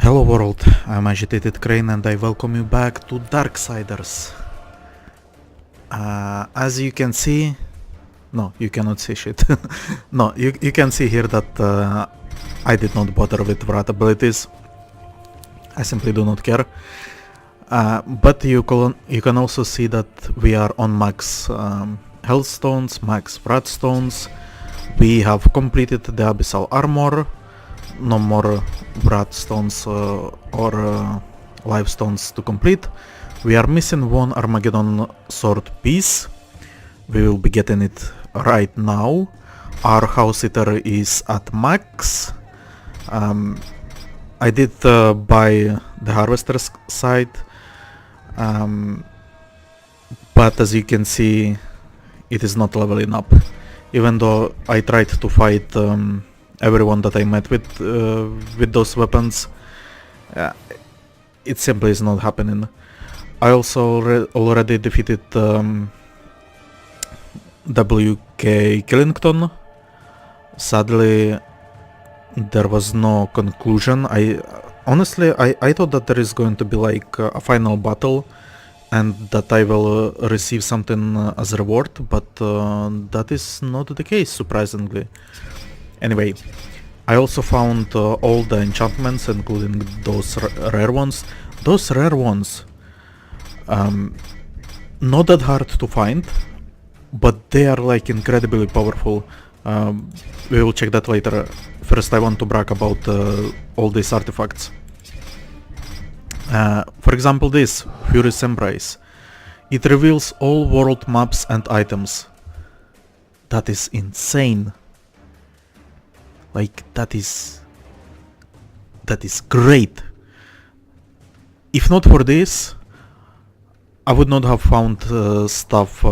Hello world, I'm Agitated Crane and I welcome you back to Darksiders. As you can see... No, you cannot see shit. No, you can see here that I did not bother with wrath abilities. I simply do not care. But you can also see that we are on max health stones, max wrath stones. We have completed the abyssal armor. No more wrath stones or life stones to complete. We are missing one Armageddon sword piece. We will be getting it right now. Our house eater is at max. I did buy the harvester's side, but as you can see, it is not leveling up. Even though I tried to fight everyone that I met with those weapons, it simply is not happening. I also already defeated W.K. Killington. Sadly, there was no conclusion. Honestly, I thought that there is going to be like a final battle and that I will receive something as a reward, but that is not the case, surprisingly. Anyway, I also found all the enchantments, including those rare ones. Those rare ones, not that hard to find, but they are like incredibly powerful. We will check that later. First I want to brag about all these artifacts. For example, this Fury's Embrace. It reveals all world maps and items. That is insane. Like, that is great. If not for this, I would not have found stuff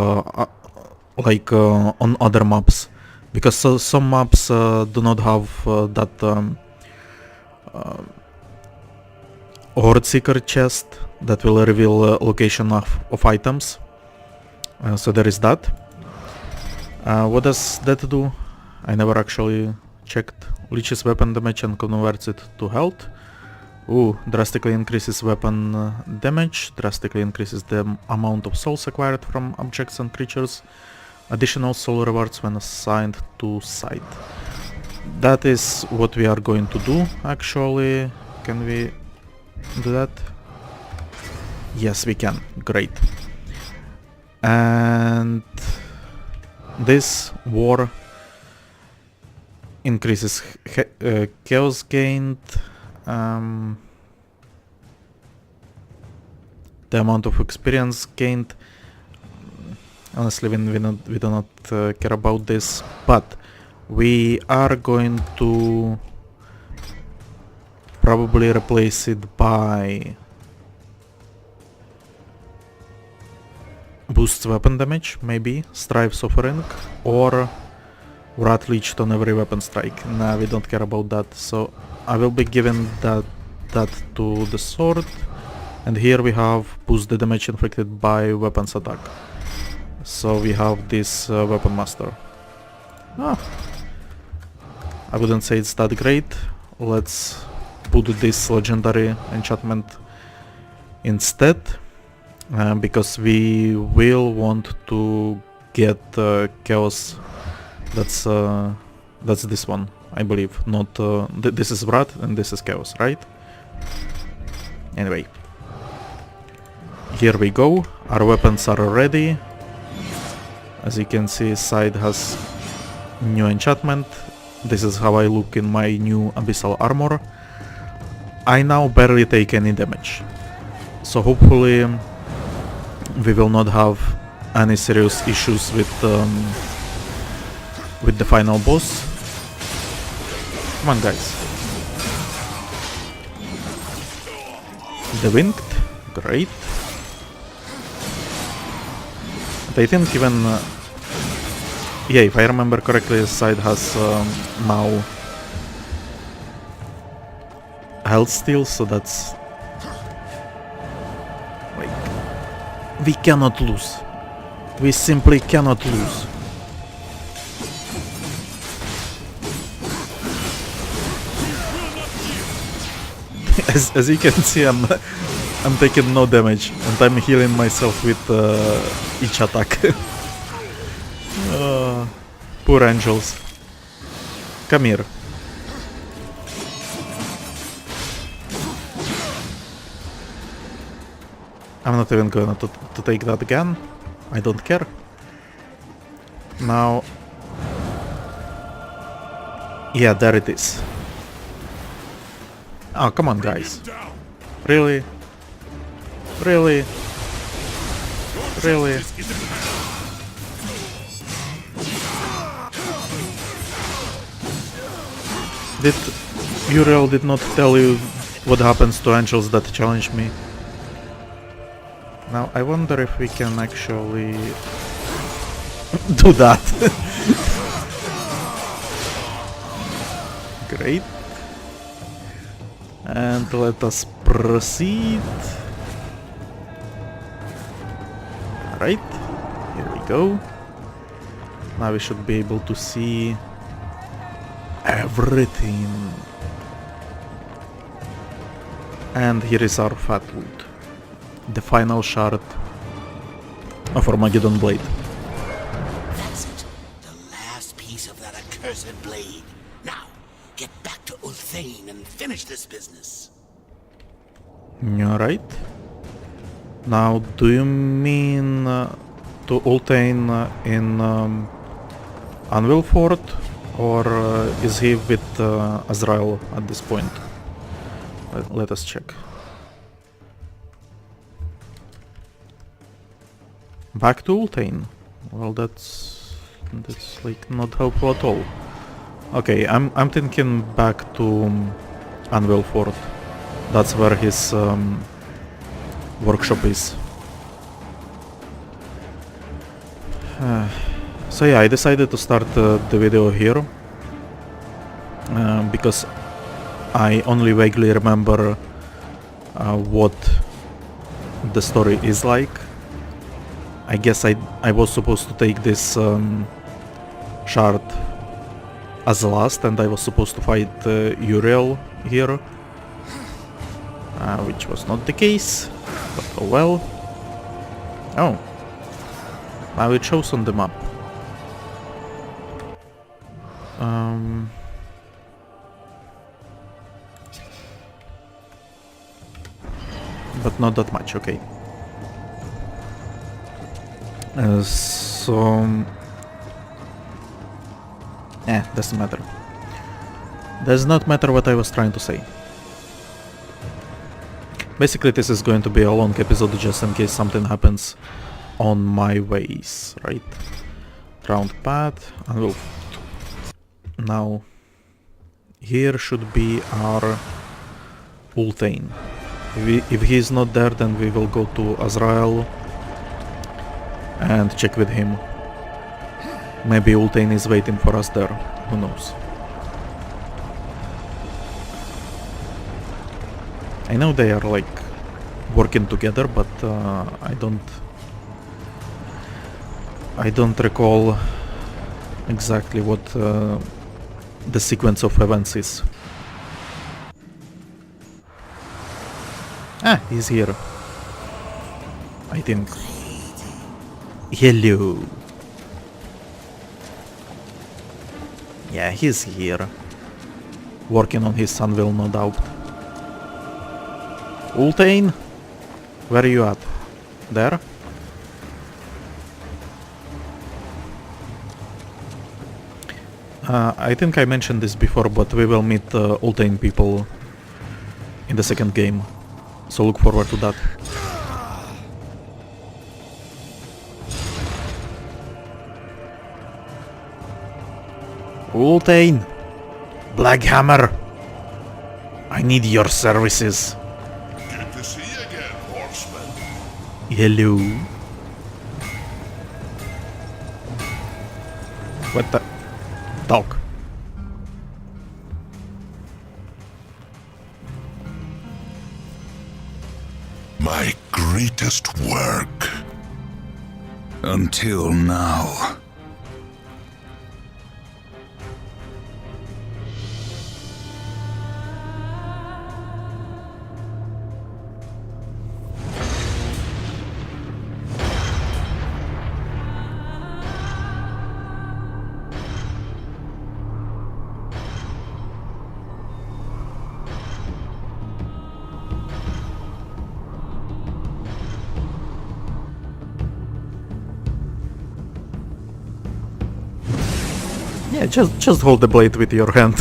like on other maps, because some maps do not have that Horde Seeker chest that will reveal location of items. So there is that. What does that do? I never actually checked. Leeches weapon damage and converts it to health. Ooh, drastically increases weapon damage, drastically increases the amount of souls acquired from objects and creatures. Additional soul rewards when assigned to site. That is what we are going to do, actually. Can we do that? Yes, we can. Great. And this war increases chaos gained, the amount of experience gained. Honestly, we do not care about this, but we are going to probably replace it by boosts weapon damage, maybe Strive Suffering, or Wrath Leeched on every weapon strike. Nah, we don't care about that, so I will be giving that to the sword, and here we have boost the damage inflicted by weapons attack. So we have this Weapon Master. I wouldn't say it's that great. Let's put this legendary enchantment instead, because we will want to get Chaos. That's this one, I believe. Not this is Wrath and this is Chaos, right? Anyway, here we go. Our weapons are ready. As you can see, side has new enchantment. This is how I look in my new abyssal armor. I now barely take any damage, so hopefully we will not have any serious issues with the final boss. Come on, guys. The Winged, great. I think even... yeah, if I remember correctly, the side has now health steal, so that's... like... we cannot lose. We simply cannot lose. As you can see, I'm taking no damage, and I'm healing myself with each attack. Poor angels. Come here. I'm not even gonna to take that again. I don't care. Now... Yeah, there it is. Oh, come on, guys. Really? Really? Really? Did Uriel did not tell you what happens to angels that challenge me? Now, I wonder if we can actually do that. Great. And let us proceed. Alright, here we go. Now we should be able to see everything. And here is our fat loot. The final shard of Armageddon Blade. That's it. The last piece of that accursed blade. Now, get back to Ulthane and finish this business. Alright. Now, do you mean to Ulthane in Anvil Fort, or is he with Azrael at this point? Let us check. Back to Ulthane. Well, that's like not helpful at all. Okay, I'm thinking back to Anvil Fort. That's where his workshop is. So yeah, I decided to start the video here because I only vaguely remember what the story is like. I guess I was supposed to take this shard as last, and I was supposed to fight Uriel here, which was not the case, but oh well. Oh, now it shows on the map. But not that much, okay. Doesn't matter. Does not matter what I was trying to say. Basically, this is going to be a long episode just in case something happens on my ways, right? Round path, and we'll... Now, here should be our Ulthane. If he is not there, then we will go to Azrael and check with him. Maybe Ulthane is waiting for us there. Who knows? I know they are like working together, but I don't recall exactly what the sequence of events is. Ah, he's here. I think. Hello. Yeah, he's here. Working on his anvil, no doubt. Ulthane? Where are you at? There? I think I mentioned this before, but we will meet Ulthane people in the second game. So look forward to that. Ulthane! Black Hammer! I need your services. Good to see you again, horseman. Hello. What the... Dog. My greatest work. Until now. Yeah, just hold the blade with your hand.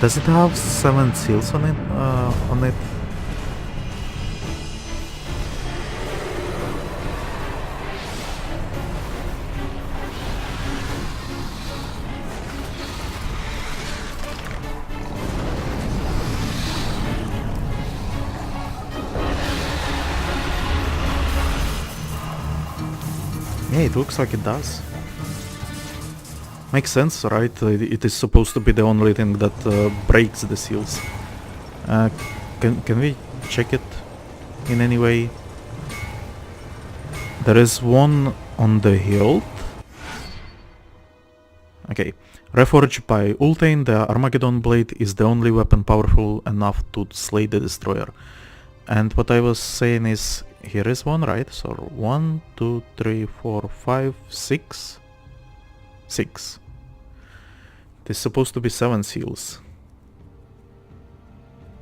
Does it have 7 seals on it? Yeah, it looks like it does. Makes sense, right? It is supposed to be the only thing that breaks the seals. Can we check it in any way? There is one on the hilt. Okay. Reforged by Ulthane, the Armageddon blade is the only weapon powerful enough to slay the destroyer. And what I was saying is, here is one, right? So 1, 2, 3, 4, 5, 6. 6. There's supposed to be 7 seals.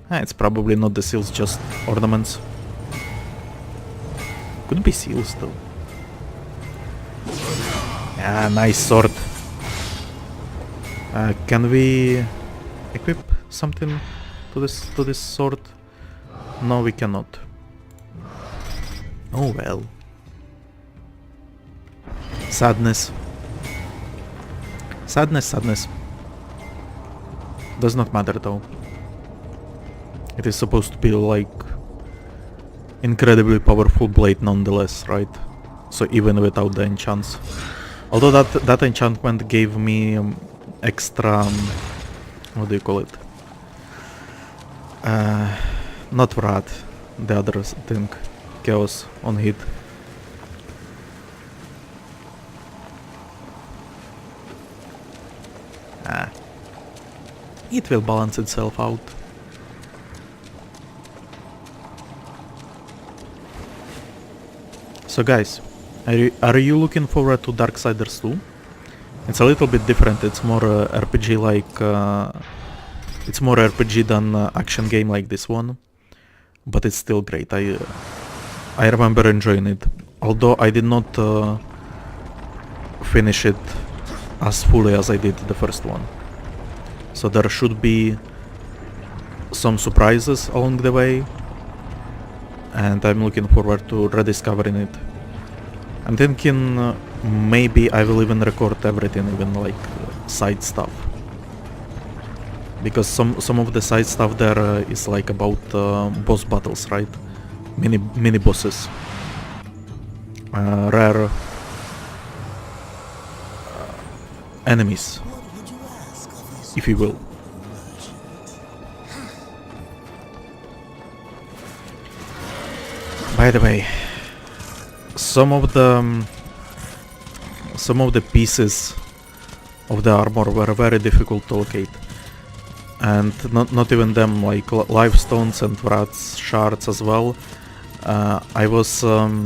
It's probably not the seals, just ornaments. Could be seals though. Ah, nice sword. Can we equip something to this sword? No, we cannot. Oh well. Sadness. Sadness. Does not matter though. It is supposed to be like incredibly powerful blade nonetheless, right? So even without the enchants. Although that enchantment gave me extra... what do you call it? Not Wrath, the other thing. Chaos on hit. It will balance itself out. So guys, are you looking forward to Darksiders 2? It's a little bit different, it's more RPG like... it's more RPG than action game like this one. But it's still great, I remember enjoying it. Although I did not finish it as fully as I did the first one. So there should be some surprises along the way. And I'm looking forward to rediscovering it. I'm thinking maybe I will even record everything, even like side stuff. Because some of the side stuff there is like about boss battles, right? Mini bosses. Rare enemies, if you will. By the way, some of the pieces of the armor were very difficult to locate, and not even them, like life stones and Wrath's shards as well. I was the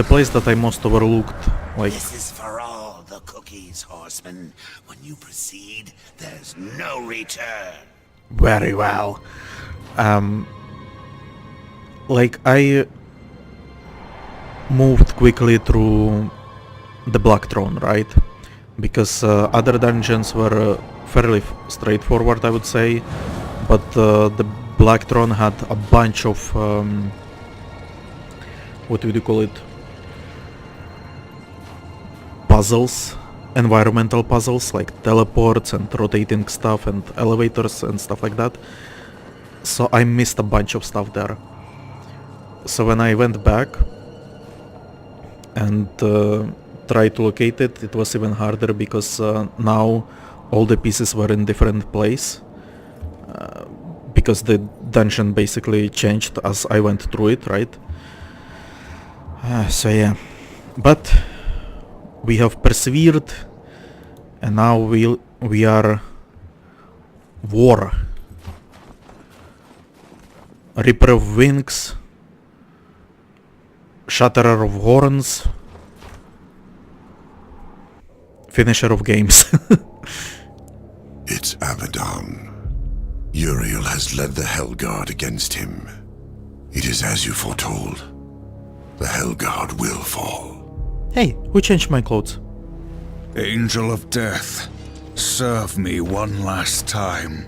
place that I most overlooked, like... This is for all the cookies, horseman. When you proceed, there's no return. Very well. Like I moved quickly through the Black Throne, right? Because other dungeons were fairly straightforward, I would say, but the Black Throne had a bunch of what would you call it? Puzzles, environmental puzzles like teleports and rotating stuff and elevators and stuff like that. So I missed a bunch of stuff there. So when I went back and tried to locate it, it was even harder because now all the pieces were in different place. Because the dungeon basically changed as I went through it, right? So yeah. But we have persevered, And now we are war. Reaper of Wings. Shatterer of Horns. Finisher of Games. It's Abaddon. Uriel has led the Hellguard against him. It is as you foretold. The Hellguard will fall. Hey, who changed my clothes? Angel of Death, serve me one last time.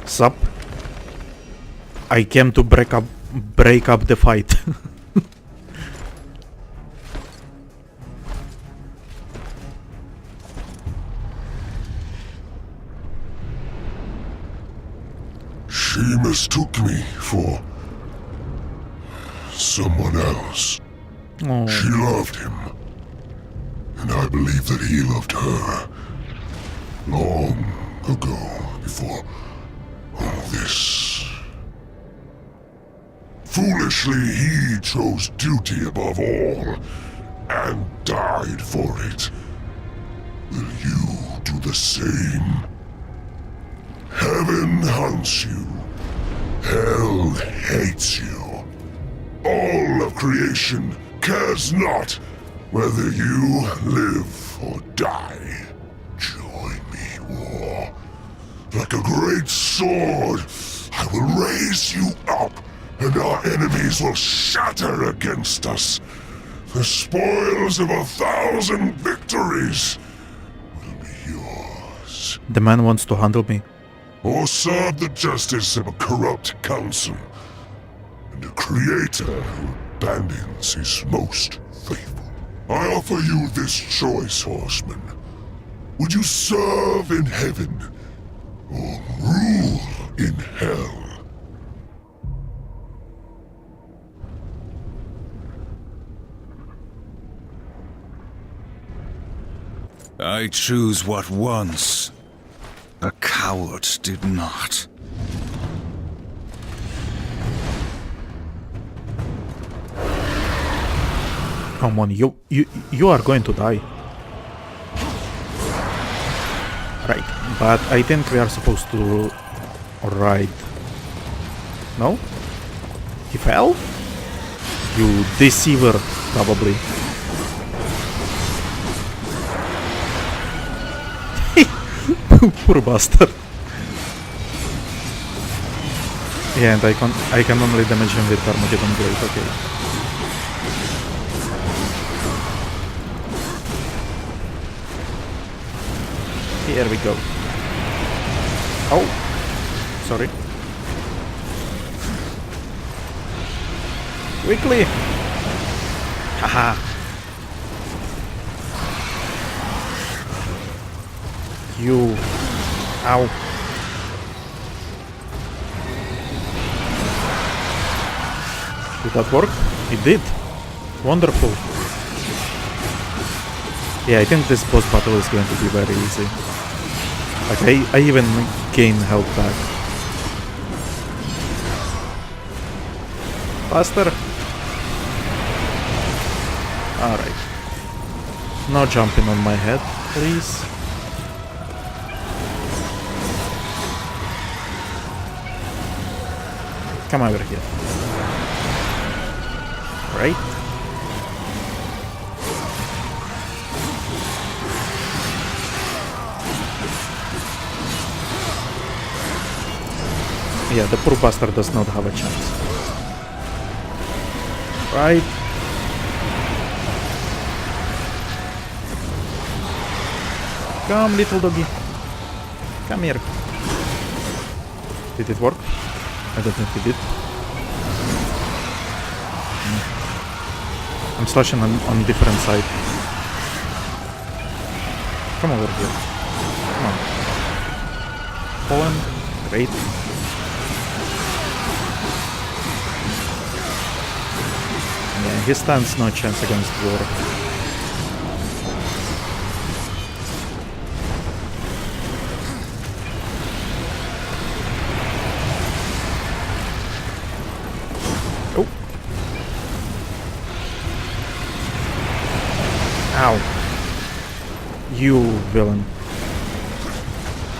Sup? I came to break up the fight. She mistook me for someone else. Oh, She loved him, and I believe that he loved her long ago, before all this. Foolishly, he chose duty above all, and died for it. Will you do the same? Heaven hunts you. Hell hates you. All of creation cares not whether you live or die. Join me, war. Like a great sword, I will raise you up, and our enemies will shatter against us. The spoils of 1,000 victories will be yours. the man wants to handle me. Or serve the justice of a corrupt council, and a creator who abandons his most faithful. I offer you this choice, horseman. Would you serve in heaven, or rule in hell? I choose what once a coward did not. Come on, you are going to die. Right, but I think we are supposed to ride. No? He fell? You deceiver, probably. Poor bastard. Yeah, and I can only damage him with Armageddon Blade, okay. Here we go. Oh, sorry. Quickly! Haha. You. Ow. Did that work? It did. Wonderful. Yeah, I think this boss battle is going to be very easy. Like, I even gain health back. Faster! Alright. No jumping on my head, please. Come over here. Right? Yeah, the poor bastard does not have a chance. Right? Come, little doggy. Come here. Did it work? I don't think it did. I'm slashing on different side. Come over here. Come on. Poland. Great. Yeah, he stands no chance against war. Ow. You villain.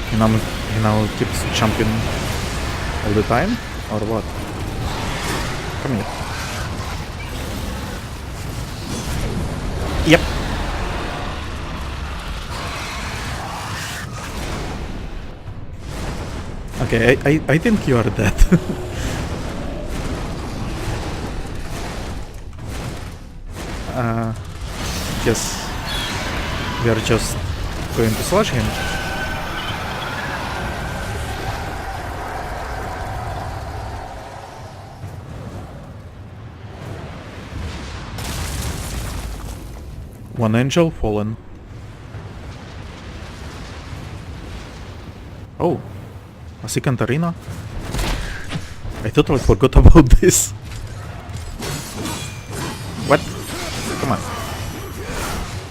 He now keeps jumping all the time? Or what? Come here. Yep. Okay, I think you are dead. Guess we are just going to slash him. One angel fallen. Oh, a second arena? I totally forgot about this. What? Come on.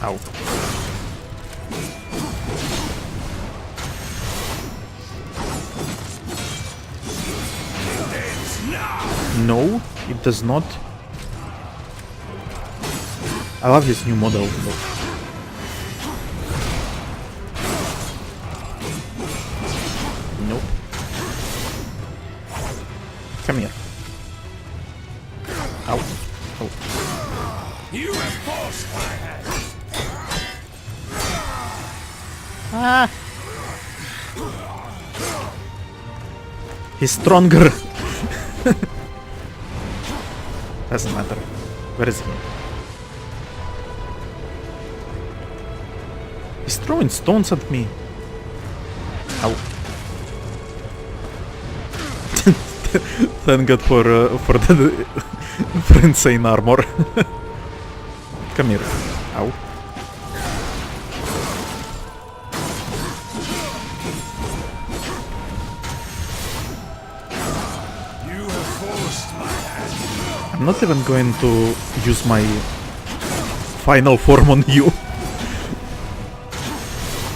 Ow. No, it does not. I love his new model. Nope. Come here. Ow. Oh. You have forced my hand. Ah. He's stronger. Doesn't matter. Where is he? He's throwing stones at me. Ow. Thank God for the for insane armor. Come here. Ow. You have forced my hand. I'm not even going to use my final form on you.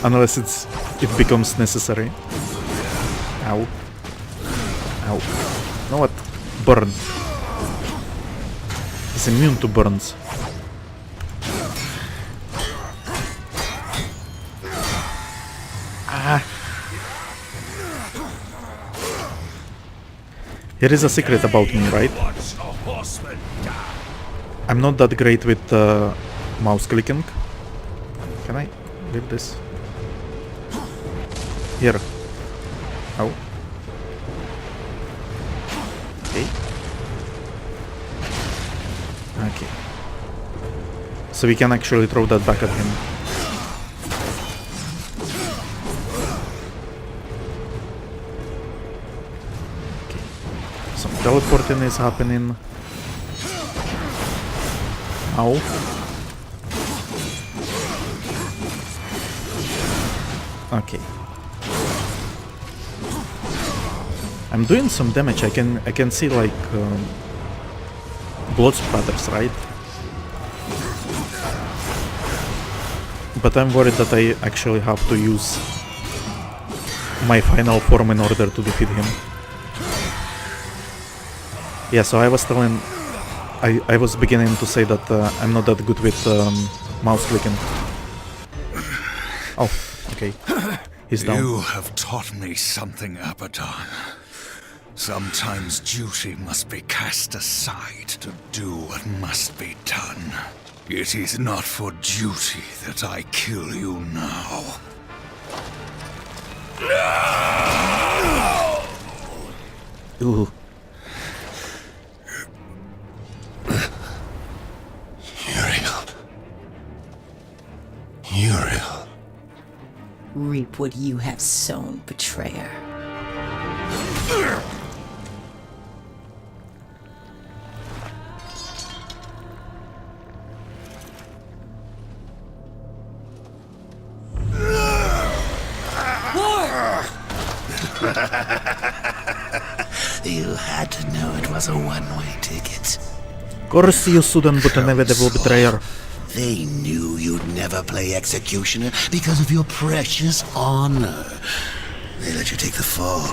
Unless it becomes necessary. Ow. Ow. You know what? Burn. He's immune to burns. Ah. Here is a secret about me, right? I'm not that great with mouse clicking. Can I leave this? Here. Oh. Okay. Okay. So we can actually throw that back at him. Okay. Some teleporting is happening. Ow. Okay. I'm doing some damage. I can see like blood splatters, right? But I'm worried that I actually have to use my final form in order to defeat him. Yeah, so I was telling, I was beginning to say that I'm not that good with mouse clicking. Oh, okay. He's down. You have taught me something, Abaddon. Sometimes duty must be cast aside to do what must be done. It is not for duty that I kill you now. Ooh. Uriel. Reap what you have sown, betrayer. You had to know it was a one-way ticket. Course you shouldn't, but inevitable betrayer. They knew you'd never play executioner because of your precious honor. They let you take the fall.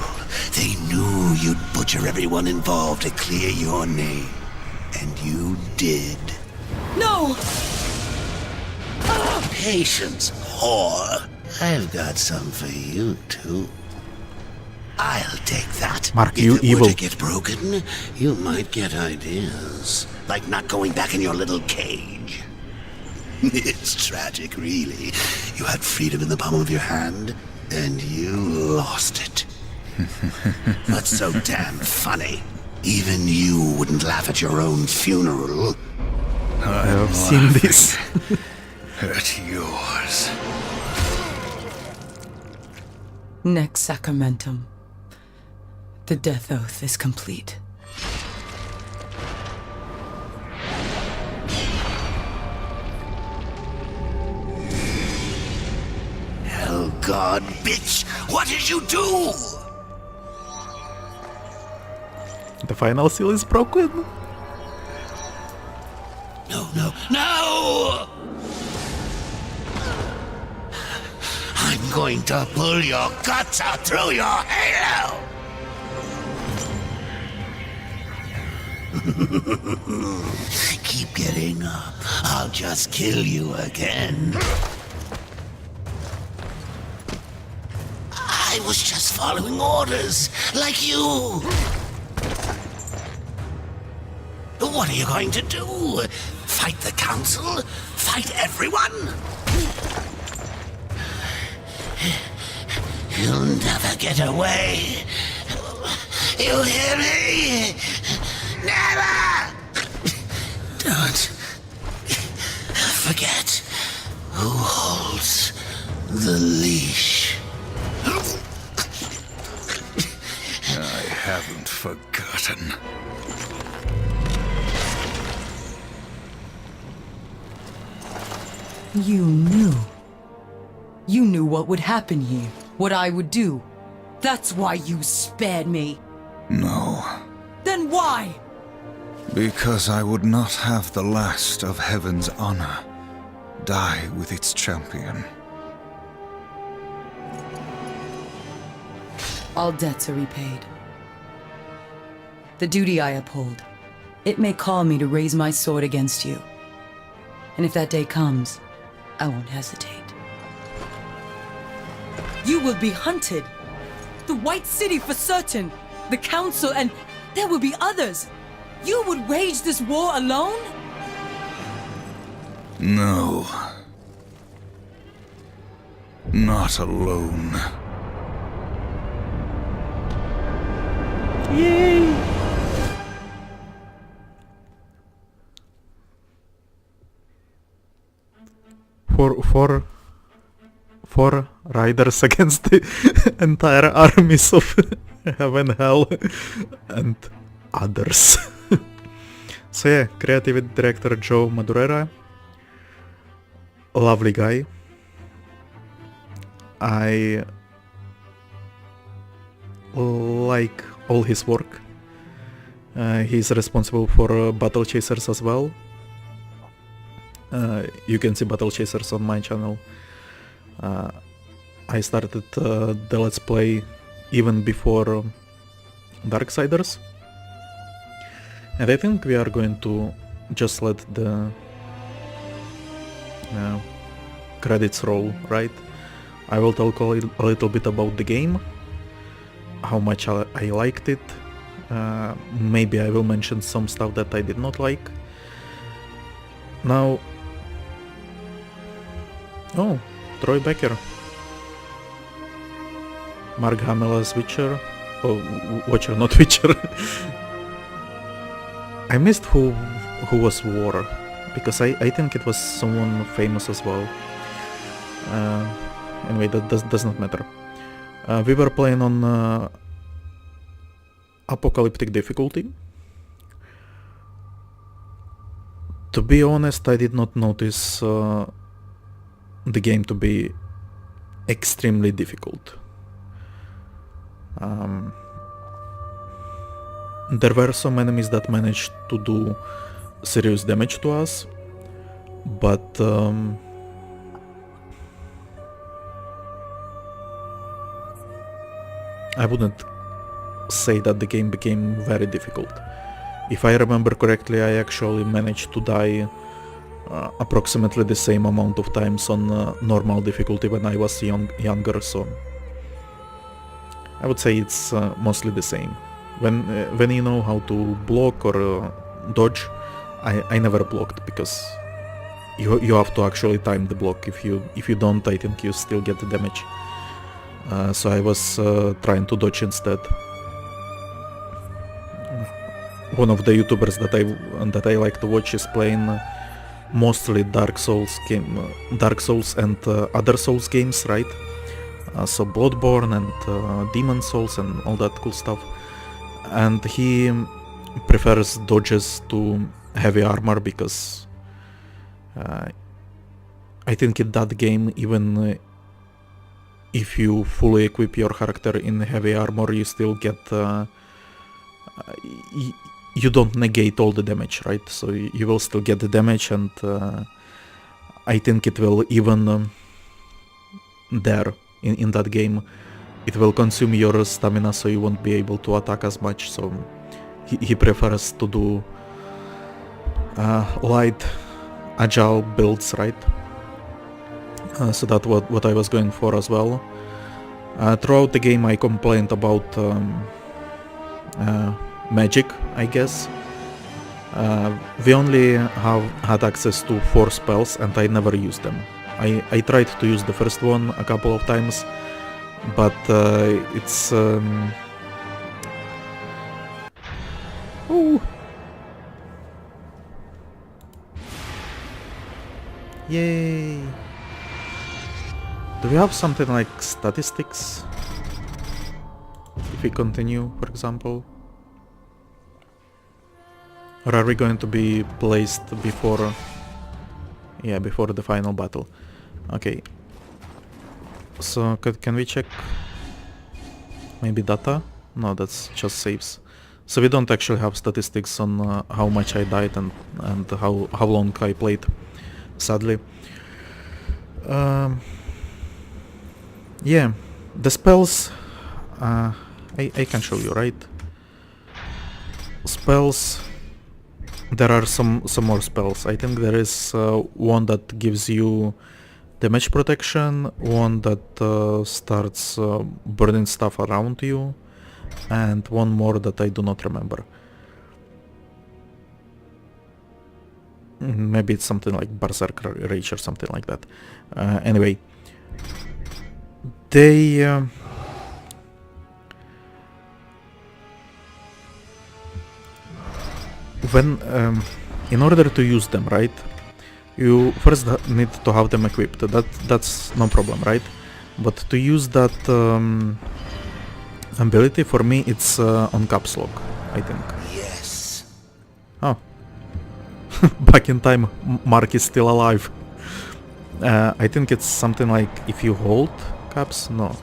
They knew you'd butcher everyone involved to clear your name. And you did. No! Patience, whore. I've got some for you, too. I'll take that. Mark, if you it evil. were to get broken, you might get ideas. Like not going back in your little cage. It's tragic, really. You had freedom in the palm of your hand, and you lost it. But so damn funny. Even you wouldn't laugh at your own funeral. I have seen this. At yours. Next sacramentum. The death oath is complete. Hell God, bitch! What did you do? The final seal is broken. No, no, no! I'm going to pull your guts out through your halo! Keep getting up. I'll just kill you again. I was just following orders, like you. What are you going to do? Fight the council? Fight everyone? You'll never get away. You hear me? Never! Don't forget who holds the leash. I haven't forgotten. You knew. You knew what would happen here, what I would do. That's why you spared me. No. Then why? Because I would not have the last of heaven's honor die with its champion. All debts are repaid. The duty I uphold, it may call me to raise my sword against you. And if that day comes, I won't hesitate. You will be hunted. The White City for certain. The Council, and there will be others. You would wage this war alone? No. Not alone. Yay! Four riders against the entire armies of heaven, hell, and others. So yeah, creative director Joe Madureira, lovely guy. I like all his work. He's responsible for Battle Chasers as well. You can see Battle Chasers on my channel. I started the Let's Play even before Darksiders. And I think we are going to just let the credits roll, right? I will talk a little bit about the game, how much I liked it. Maybe I will mention some stuff that I did not like. Now... Oh, Troy Becker. Mark Hamill's Witcher. Oh, Watcher, not Witcher. I missed who was War, because I think it was someone famous as well. Anyway, that does not matter. We were playing on apocalyptic difficulty. To be honest, I did not notice the game to be extremely difficult. There were some enemies that managed to do serious damage to us, but I wouldn't say that the game became very difficult. If I remember correctly, I actually managed to die approximately the same amount of times on normal difficulty when I was younger, so I would say it's mostly the same. When you know how to block or dodge, I never blocked because you have to actually time the block. If you don't, I think you still get the damage. So I was trying to dodge instead. One of the YouTubers that I like to watch is playing mostly Dark Souls and other Souls games, right? So Bloodborne and Demon Souls and all that cool stuff. And he prefers dodges to heavy armor because I think in that game, even if you fully equip your character in heavy armor, you still get you don't negate all the damage, right? So you will still get the damage, and I think it will even there in that game, it will consume your stamina, so you won't be able to attack as much. So he prefers to do light, agile builds, right? So that's what I was going for as well. Throughout the game I complained about magic, I guess. We only have had access to 4 spells and I never used them. I tried to use the first one a couple of times, but it's... Oh! Yay! Do we have something like statistics? If we continue, for example? Or are we going to be placed before... Yeah, before the final battle. Okay. So, can we check... maybe data? No, that's just saves. So we don't actually have statistics on how much I died and how long I played, sadly. Yeah, the spells... I can show you, right? Spells... There are some more spells. I think there is one that gives you damage protection, one that starts burning stuff around you, and one more that I do not remember. Maybe it's something like Berserker Rage or something like that. Anyway, they... in order to use them, right, you first need to have them equipped. That's no problem, right? But to use that ability, for me it's on caps lock, I think. Yes. Oh. Back in time, Mark is still alive. I think it's something like if you hold caps, no.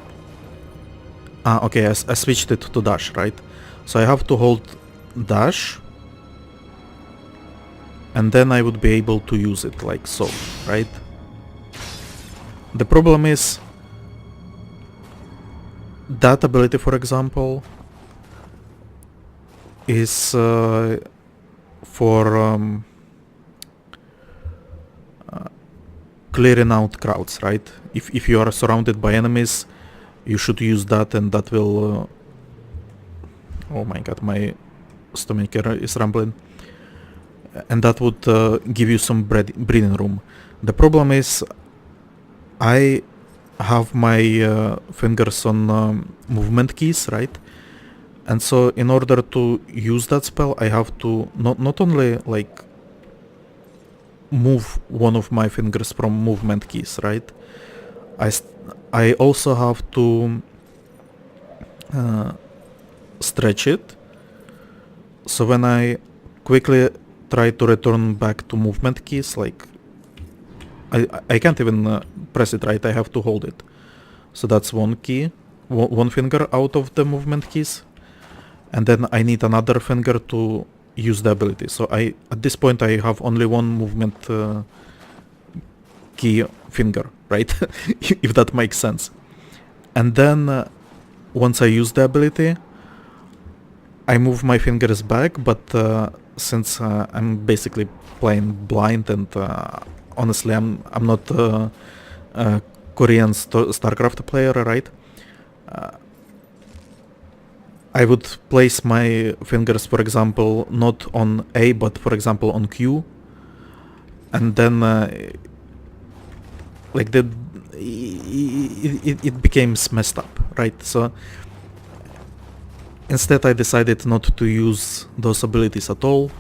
Okay, I switched it to dash, right? So I have to hold dash, and then I would be able to use it like so, right? The problem is that ability, for example, is for clearing out crowds, right? If you are surrounded by enemies, you should use that, and that will... oh my god, my stomach is rumbling. And that would give you some breathing room. The problem is I have my fingers on movement keys, right? And so in order to use that spell, I have to not only like move one of my fingers from movement keys, right? I also have to stretch it. So when I quickly try to return back to movement keys, like I can't even press it, right? I have to hold it. So that's one key, one finger out of the movement keys, and then I need another finger to use the ability. So at this point I have only one movement key finger, right? If that makes sense. And then once I use the ability, I move my fingers back, but since I'm basically playing blind and honestly I'm not a Korean StarCraft player, right? I would place my fingers, for example, not on A, but for example on Q, and then like it became messed up, right? So instead I decided not to use those abilities at all.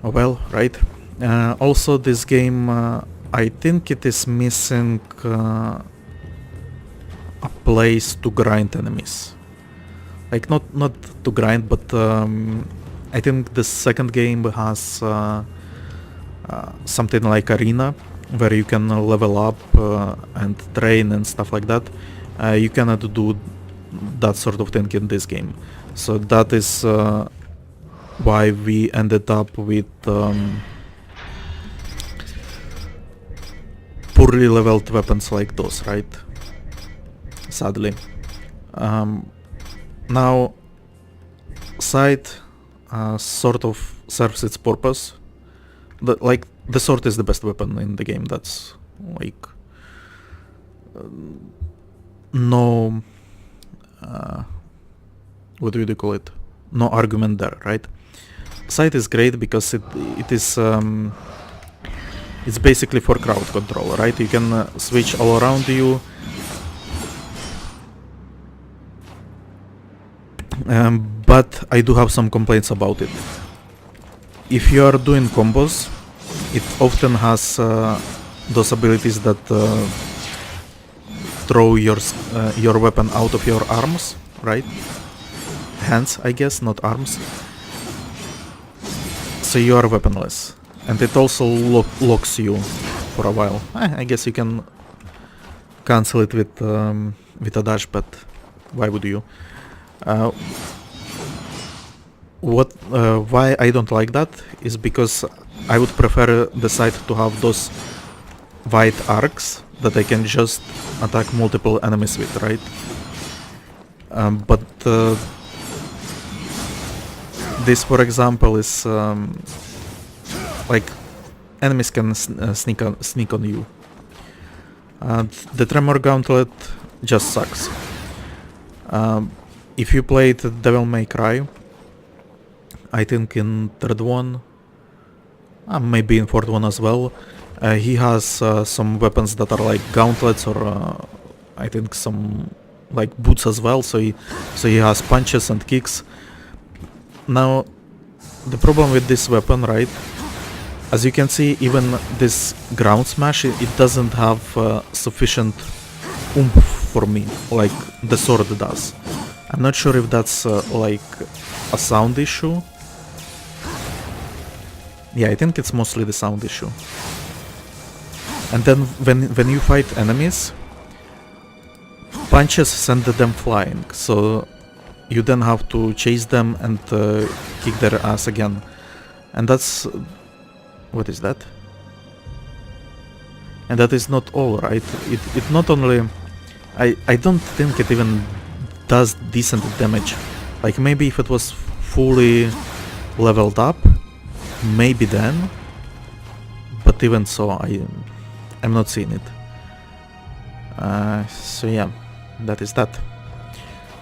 Oh well, right. Also this game, I think it is missing a place to grind enemies. Like not to grind, but I think the second game has something like arena, where you can level up and train and stuff like that. You cannot do that sort of thing in this game. So that is why we ended up with poorly leveled weapons like those, right? Sadly. Now, sight sort of serves its purpose. The sword is the best weapon in the game. That's like no what do you call it? No argument there, right? Sight is great because it is it's basically for crowd control, right? You can switch all around you. But I do have some complaints about it. If you are doing combos, it often has those abilities that throw your weapon out of your arms, right? Hands, I guess, not arms. So you are weaponless, and it also locks you for a while. I guess you can cancel it with a dash, but why would you? Why I don't like that is because I would prefer the sight to have those white arcs that I can just attack multiple enemies with, right? But this, for example, is like enemies can sneak on you. The Tremor Gauntlet just sucks. If you played Devil May Cry, I think in third one, maybe in fourth one as well, he has some weapons that are like gauntlets or I think some like boots as well, so he has punches and kicks. Now, the problem with this weapon, right, as you can see, even this ground smash, it doesn't have sufficient oomph for me, like the sword does. I'm not sure if that's like a sound issue. Yeah, I think it's mostly the sound issue. And then when you fight enemies, punches send them flying, so you then have to chase them and kick their ass again. And that's... what is that? And that is not all, right? It not only... I don't think it even does decent damage. Like maybe if it was fully leveled up, maybe then, but even so, I'm not seeing it. So yeah, that is that.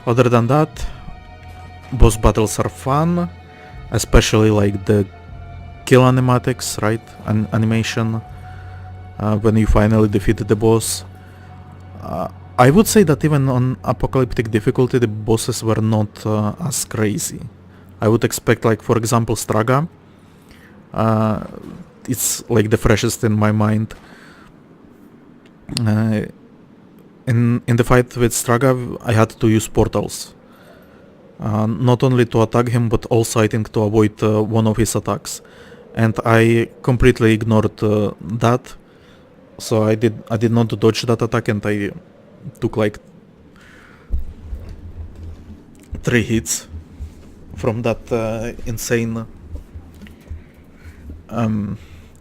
Other than that, boss battles are fun, especially like the kill animatics, right? Animation when you finally defeat the boss. I would say that even on apocalyptic difficulty, the bosses were not as crazy. I would expect, like, for example, Straga. It's like the freshest in my mind. In the fight with Straga, I had to use portals. Not only to attack him, but also I think to avoid one of his attacks. And I completely ignored that. So I did not dodge that attack, and I took like 3 hits from that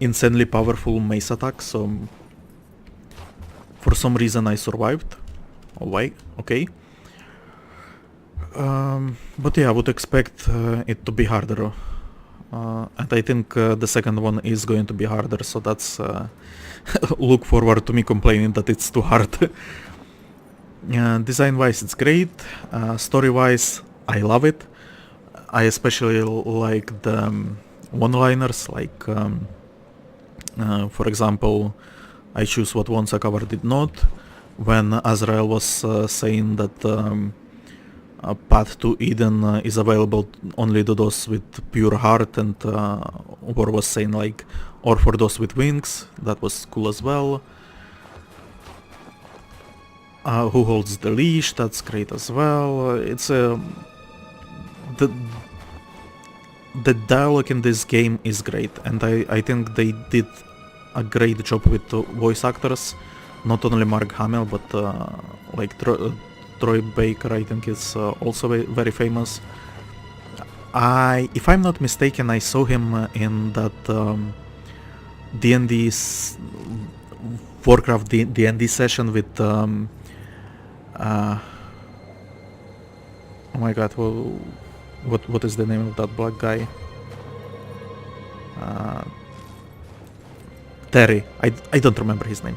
insanely powerful mace attack. So for some reason I survived. Oh wait, okay. But yeah, I would expect it to be harder. And I think the second one is going to be harder, so that's look forward to me complaining that it's too hard. Design-wise, it's great. Story-wise, I love it. I especially like the one-liners, like, for example, I choose what once a cover did not. When Azrael was saying that a path to Eden is available only to those with pure heart, and War was saying like, or for those with wings. That was cool as well. Who holds the leash? That's great as well. It's the dialogue in this game is great, and I think they did a great job with voice actors. Not only Mark Hamill, but like Troy Baker, I think is also very famous. If I'm not mistaken, I saw him in that D&D's Warcraft D&D session with oh my god, what is the name of that black guy? Terry. I don't remember his name.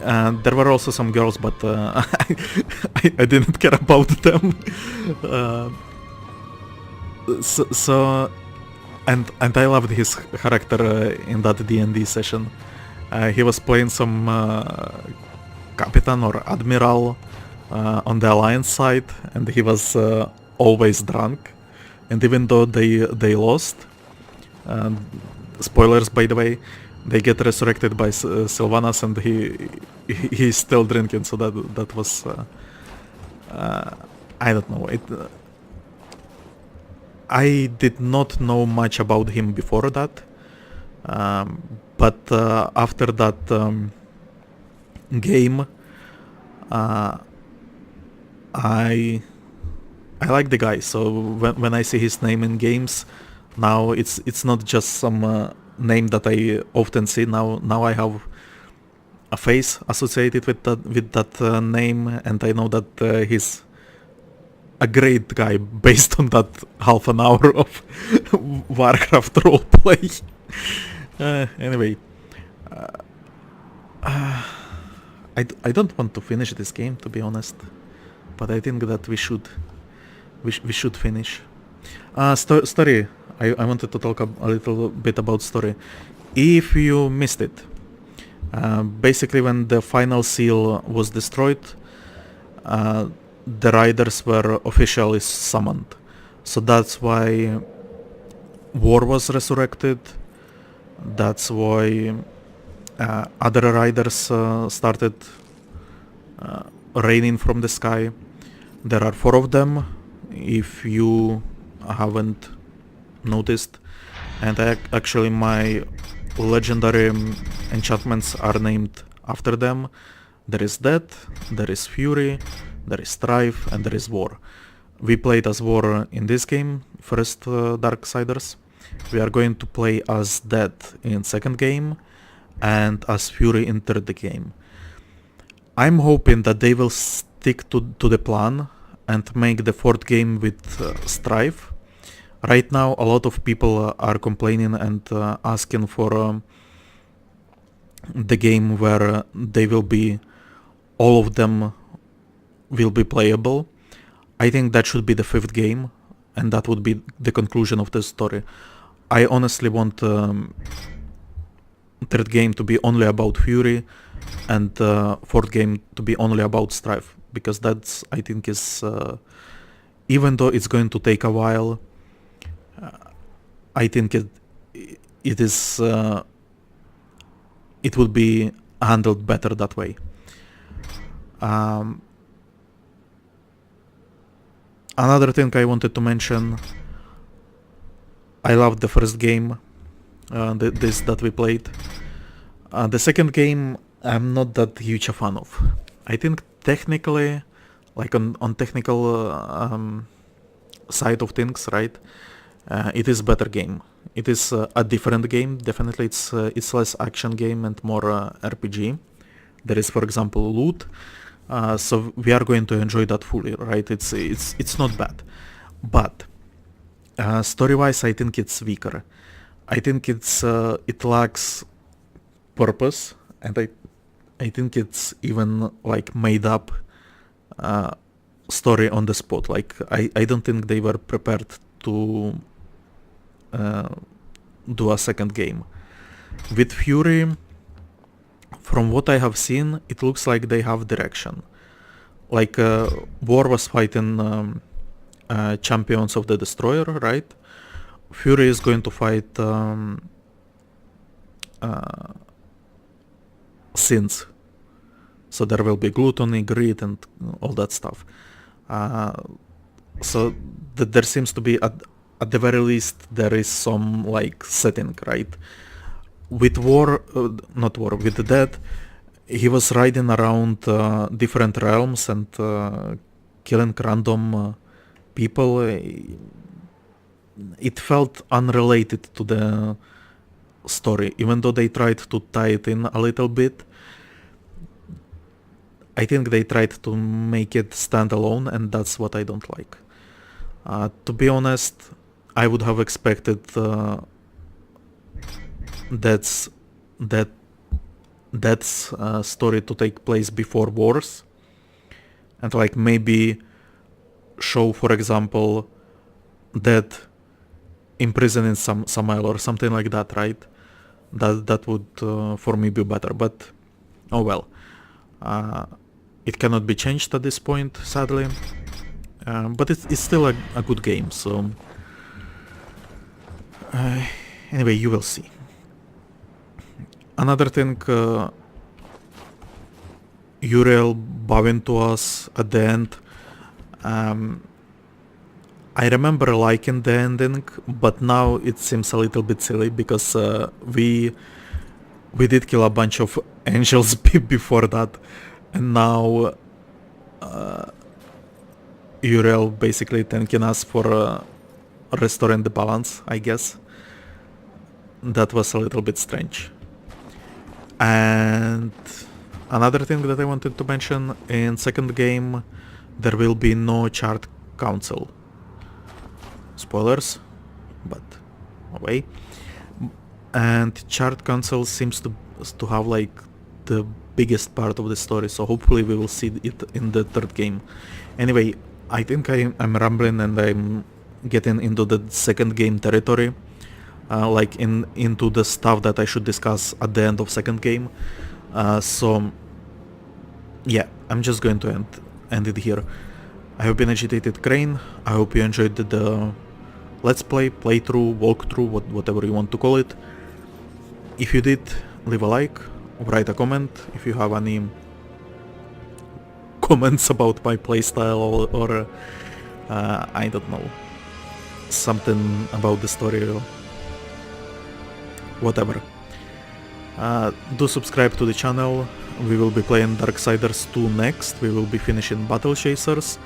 There were also some girls, but I didn't care about them. And I loved his character in that D&D session. He was playing some Captain or Admiral on the Alliance side, and he was always drunk. And even though they lost, spoilers by the way, they get resurrected by Sylvanas, and he's still drinking. So that was I don't know. I did not know much about him before that, but after that game, I like the guy. So when I see his name in games, now it's not just some name that I often see. Now I have a face associated with that name, and I know that he's a great guy based on that half an hour of Warcraft roleplay. Anyway, I don't want to finish this game, to be honest, but I think that we should finish. Story. I wanted to talk a little bit about story. If you missed it, basically when the final seal was destroyed, the riders were officially summoned. So that's why War was resurrected. That's why other riders started raining from the sky. There are 4 of them, if you haven't noticed, and actually my legendary enchantments are named after them. There is Death, there is Fury, there is Strife, and there is War. We played as War in this game, first Darksiders. We are going to play as Death in second game, and as Fury in third game. I'm hoping that they will stick to the plan and make the fourth game with Strife. Right now a lot of people are complaining and asking for the game where they will be, all of them will be playable. I think that should be the 5th game, and that would be the conclusion of the story. I honestly want third game to be only about Fury, and fourth game to be only about Strife, because that's, I think, is even though it's going to take a while, I think it is it would be handled better that way. Another thing I wanted to mention, I loved the first game, this that we played. The second game I'm not that huge a fan of. I think technically, like on technical side of things, right? It is a better game. It is a different game. Definitely, it's less action game and more RPG. There is, for example, loot. So we are going to enjoy that fully, right? It's not bad, but story-wise, I think it's weaker. I think it lacks purpose, and I think it's even like made up story on the spot. Like I don't think they were prepared to do a second game. With Fury, from what I have seen, it looks like they have direction. Like War was fighting champions of the Destroyer, right? Fury is going to fight sins. So there will be gluttony, greed, and all that stuff. So there seems to be, at the very least, there is some like setting, right? With with the Dead, he was riding around different realms and killing random people. It felt unrelated to the story, even though they tried to tie it in a little bit. I think they tried to make it stand alone, and that's what I don't like. To be honest, I would have expected that's story to take place before Wars, and like maybe show, for example, Dead imprisoned in some isle or something like that, right? That would for me be better, but oh well. It cannot be changed at this point, sadly. But it's still a good game, so anyway, you will see. Another thing, Uriel bowing to us at the end. I remember liking the ending, but now it seems a little bit silly because we did kill a bunch of angels before that, and now Uriel basically thanking us for restoring the balance, I guess. That was a little bit strange. And another thing that I wanted to mention, in second game there will be no Charred Council. Spoilers, but away. And Charred Council seems to have like the biggest part of the story, so hopefully we will see it in the third game. Anyway, I think I'm rambling and I'm getting into the second game territory, like into the stuff that I should discuss at the end of second game. So yeah, I'm just going to end it here. I have been Agitated Crane. I hope you enjoyed the let's play, playthrough, walkthrough, whatever you want to call it. If you did, leave a like, write a comment if you have any comments about my playstyle or I don't know, something about the story or whatever. Do subscribe to the channel. We will be playing Darksiders 2 next. We will be finishing Battle Chasers,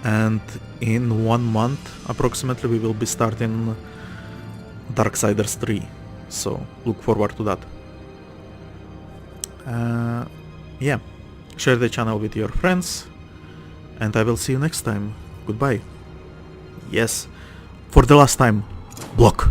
and in 1 month approximately we will be starting Darksiders 3. So look forward to that. Yeah, share the channel with your friends, and I will see you next time. Goodbye. Yes, for the last time, block.